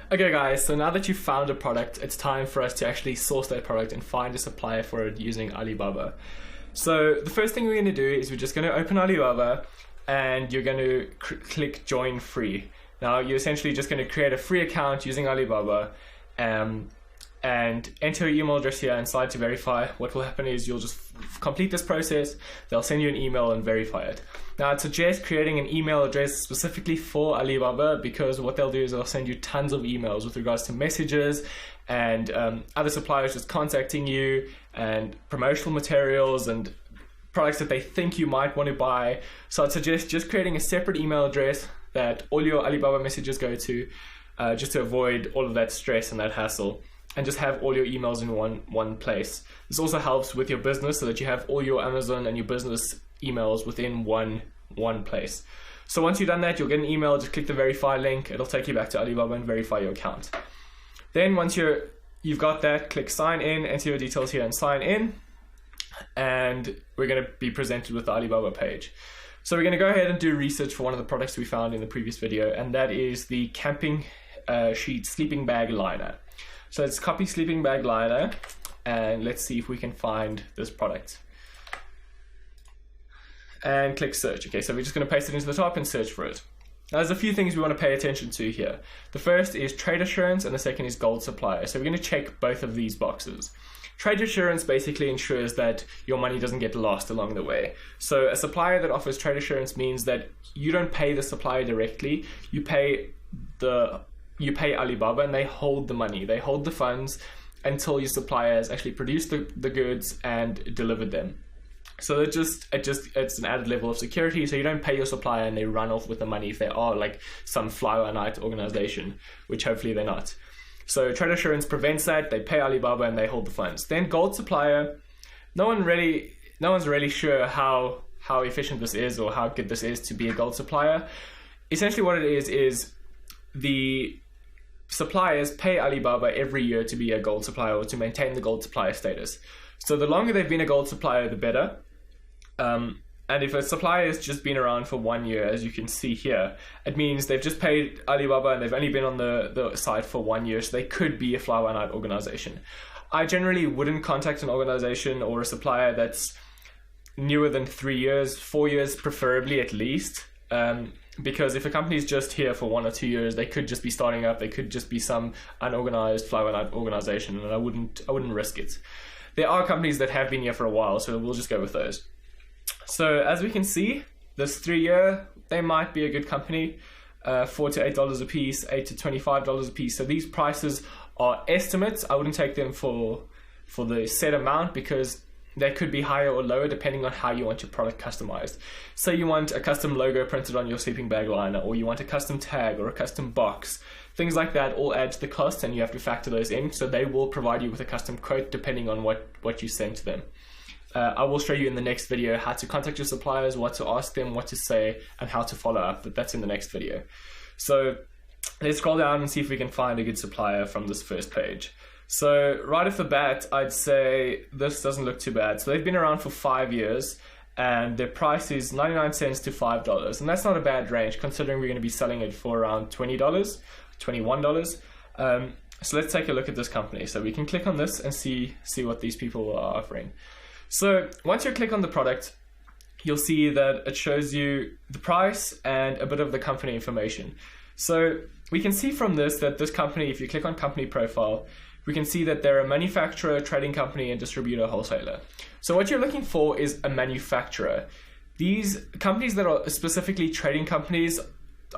Okay guys, so now that you've found a product, it's time for us to actually source that product and find a supplier for it using Alibaba. So the first thing we're going to do is we're just going to open Alibaba and you're going to click join free. Now you're essentially just going to create a free account using Alibaba and enter your email address here and slide to verify. What will happen is you'll just complete this process, they'll send you an email and verify it. Now I'd suggest creating an email address specifically for Alibaba, because what they'll do is they'll send you tons of emails with regards to messages and other suppliers just contacting you and promotional materials and products that they think you might want to buy. So I'd suggest just creating a separate email address that all your Alibaba messages go to, just to avoid all of that stress and that hassle, and just have all your emails in one place. This also helps with your business so that you have all your Amazon and your business emails within one place. So once you've done that, you'll get an email, just click the verify link, it'll take you back to Alibaba and verify your account. Then once you've got that, click sign in, enter your details here and sign in, and we're going to be presented with the Alibaba page. So we're going to go ahead and do research for one of the products we found in the previous video, and that is the camping sheet sleeping bag liner. So let's copy sleeping bag liner and let's see if we can find this product. And click search. Okay, so we're just going to paste it into the top and search for it. Now there's a few things we want to pay attention to here. The first is trade assurance and the second is gold supplier. So we're going to check both of these boxes. Trade assurance basically ensures that your money doesn't get lost along the way. So a supplier that offers trade assurance means that you don't pay the supplier directly, you pay Alibaba and they hold the money, they hold the funds until your suppliers actually produce the goods and delivered them. So it's an added level of security, so you don't pay your supplier and they run off with the money if they are like some fly-by-night organization, which hopefully they're not. So trade assurance prevents that, they pay Alibaba and they hold the funds. Then gold supplier, no one's really sure how efficient this is or how good this is to be a gold supplier. Essentially what it is the suppliers pay Alibaba every year to be a gold supplier or to maintain the gold supplier status. So the longer they've been a gold supplier, the better. And if a supplier has just been around for 1 year, as you can see here, it means they've just paid Alibaba and they've only been on the site for 1 year, so they could be a fly-by-night organization. I generally wouldn't contact an organization or a supplier that's newer than 3 years, 4 years preferably at least, because if a company's just here for 1 or 2 years, they could just be starting up, they could just be some unorganized fly-by-night organization, and I wouldn't risk it. There are companies that have been here for a while, so we'll just go with those. So as we can see, this 3 year, they might be a good company, $4 to $8 a piece, $8 to $25 a piece. So these prices are estimates. I wouldn't take them for the set amount because they could be higher or lower depending on how you want your product customized. So you want a custom logo printed on your sleeping bag liner, or you want a custom tag or a custom box. Things like that all add to the cost and you have to factor those in. So they will provide you with a custom quote depending on what you send to them. I will show you in the next video how to contact your suppliers, what to ask them, what to say, and how to follow up, but that's in the next video. So let's scroll down and see if we can find a good supplier from this first page. So right off the bat, I'd say this doesn't look too bad. So they've been around for 5 years and their price is 99 cents to $5. And that's not a bad range considering we're going to be selling it for around $20, $21. So let's take a look at this company. So we can click on this and see what these people are offering. So once you click on the product, you'll see that it shows you the price and a bit of the company information. So we can see from this that this company, if you click on company profile, we can see that they're a manufacturer, trading company, and distributor wholesaler. So what you're looking for is a manufacturer. These companies that are specifically trading companies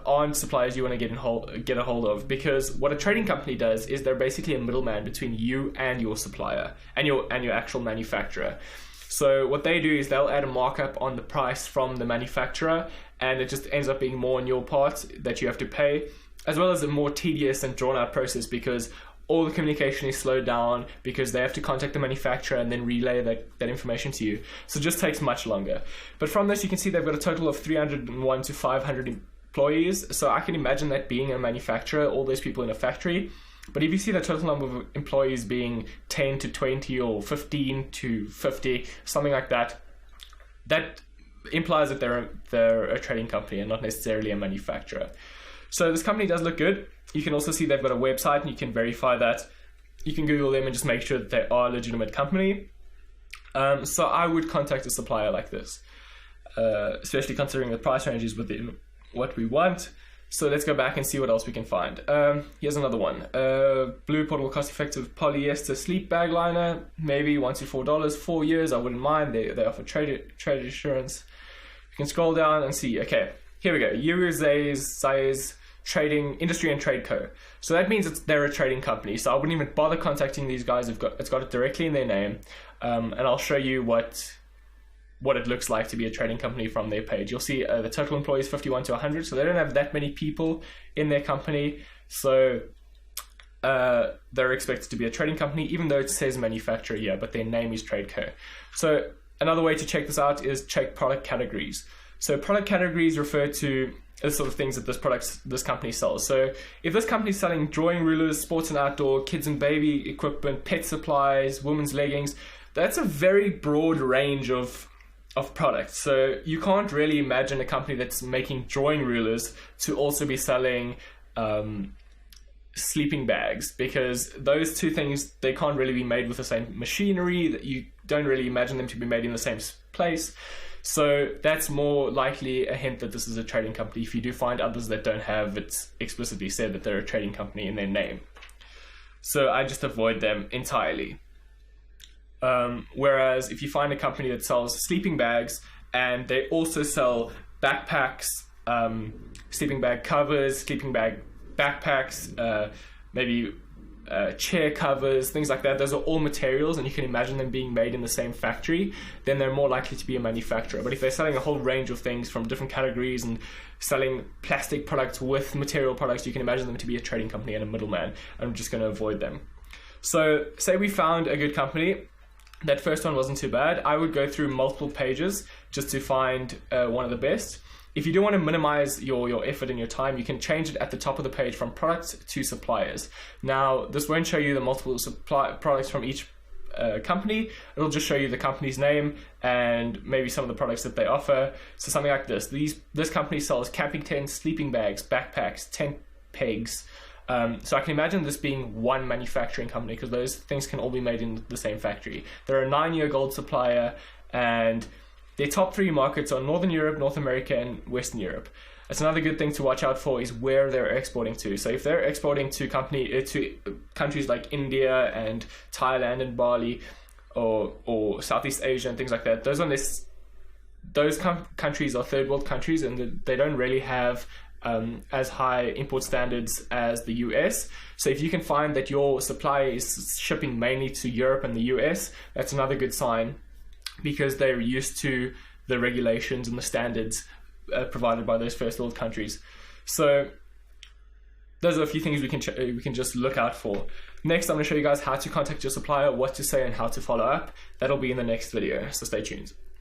aren't suppliers you want to get a hold of, because what a trading company does is they're basically a middleman between you and your supplier and your actual manufacturer. So what they do is they'll add a markup on the price from the manufacturer, and it just ends up being more on your part that you have to pay, as well as a more tedious and drawn out process because all the communication is slowed down because they have to contact the manufacturer and then relay that information to you. So it just takes much longer. But from this you can see they've got a total of 301 to 500 employees. So I can imagine that being a manufacturer, all those people in a factory. But if you see the total number of employees being 10 to 20 or 15 to 50, something like that, that implies that they're a trading company and not necessarily a manufacturer. So this company does look good. You can also see they've got a website, and you can verify that. You can Google them and just make sure that they are a legitimate company. So I would contact a supplier like this, especially considering the price range is within what we want. So let's go back and see what else we can find. Here's another one. Blue portable cost-effective polyester sleep bag liner, maybe $1 to $4, 4 years. I wouldn't mind. They offer trade insurance. You can scroll down and see. Okay, here we go. Zeiss Trading Industry and Trade Co. So that means they're a trading company. So I wouldn't even bother contacting these guys. It's got it directly in their name, and I'll show you what it looks like to be a trading company from their page. You'll see the total employees 51 to 100, so they don't have that many people in their company. So they're expected to be a trading company, even though it says manufacturer here, but their name is Tradeco. So another way to check this out is check product categories. So product categories refer to the sort of things that this company sells. So if this company is selling drawing rulers, sports and outdoor, kids and baby equipment, pet supplies, women's leggings, that's a very broad range of products. So you can't really imagine a company that's making drawing rulers to also be selling sleeping bags, because those two things, they can't really be made with the same machinery. That you don't really imagine them to be made in the same place. So that's more likely a hint that this is a trading company, if you do find others that don't have it explicitly said that they're a trading company in their name. So I just avoid them entirely. Whereas if you find a company that sells sleeping bags and they also sell backpacks, sleeping bag covers, sleeping bag backpacks, maybe chair covers, things like that, those are all materials and you can imagine them being made in the same factory, then they're more likely to be a manufacturer. But if they're selling a whole range of things from different categories and selling plastic products with material products, you can imagine them to be a trading company and a middleman. I'm just going to avoid them. So say we found a good company. That first one wasn't too bad. I would go through multiple pages just to find one of the best. If you do want to minimize your effort and your time, you can change it at the top of the page from products to suppliers. Now, this won't show you the multiple products from each company. It'll just show you the company's name and maybe some of the products that they offer. So something like this. This company sells camping tents, sleeping bags, backpacks, tent pegs. So I can imagine this being one manufacturing company, because those things can all be made in the same factory. They're a 9-year gold supplier, and their top 3 markets are Northern Europe, North America, and Western Europe. That's another good thing to watch out for, is where they're exporting to. So if they're exporting to countries like India and Thailand and Bali, or Southeast Asia and things like that, those countries are third world countries, and they don't really have as high import standards as the US. So if you can find that your supply is shipping mainly to Europe and the US, that's another good sign, because they're used to the regulations and the standards provided by those first world countries. So those are a few things we can just look out for. Next, I'm going to show you guys how to contact your supplier, what to say, and how to follow up. That'll be in the next video, so stay tuned.